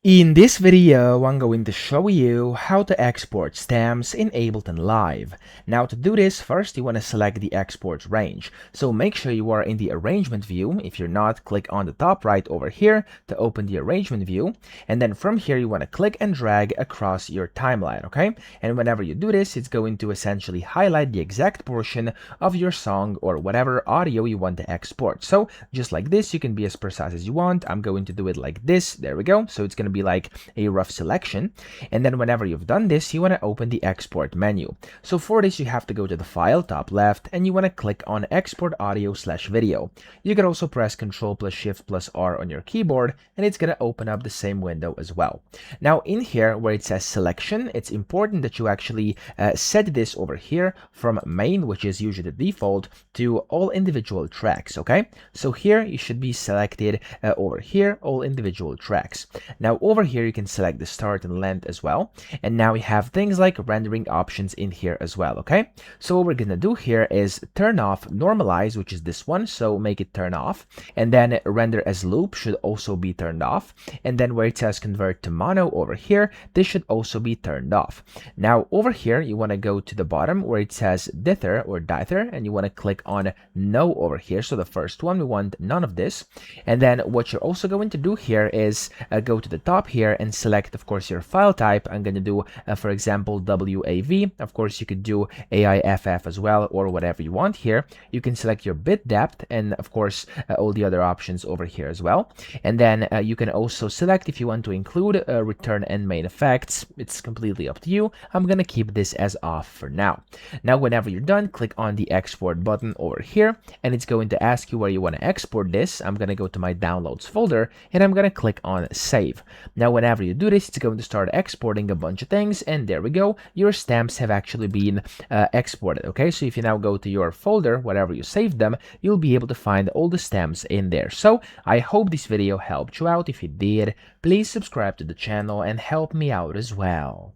In this video, I'm going to show you how to export stamps in Ableton Live. Now to do this, first you want to select the export range. So make sure you are in the arrangement view. If you're not, click on the top right over here to open the arrangement view. And then from here, you want to click and drag across your timeline, okay? And whenever you do this, it's going to essentially highlight the exact portion of your song or whatever audio you want to export. So just like this, you can be as precise as you want. I'm going to do it like this. There we go. So it's going to be like a rough selection. And then whenever you've done this, you want to open the export menu. So for this, you have to go to the file top left and you want to click on export audio/video. You can also press Ctrl plus Shift plus R on your keyboard and it's going to open up the same window as well. Now in here where it says selection, it's important that you actually set this over here from main, which is usually the default, to all individual tracks. Okay, so here you should be selected over here, all individual tracks. Now over here you can select the start and length as well, and now we have things like rendering options in here as well. Okay, so what we're gonna do here is turn off normalize, which is this one, so make it turn off, and then render as loop should also be turned off, and then where it says convert to mono over here, this should also be turned off. Now over here you want to go to the bottom where it says dither or dither, and you want to click on no over here. So the first one, we want none of this. And then what you're also going to do here is go to the top here and select, of course, your file type. I'm going to do, for example, WAV. Of course, you could do AIFF as well, or whatever you want here. You can select your bit depth and, of course, all the other options over here as well. And then you can also select if you want to include return and main effects. It's completely up to you. I'm going to keep this as off for now. Now, whenever you're done, click on the export button over here, and it's going to ask you where you want to export this. I'm going to go to my downloads folder and I'm going to click on save. Now, whenever you do this, it's going to start exporting a bunch of things, and there we go. Your stamps have actually been exported. Okay, so if you now go to your folder, wherever you saved them, you'll be able to find all the stamps in there. So I hope this video helped you out. If it did, please subscribe to the channel and help me out as well.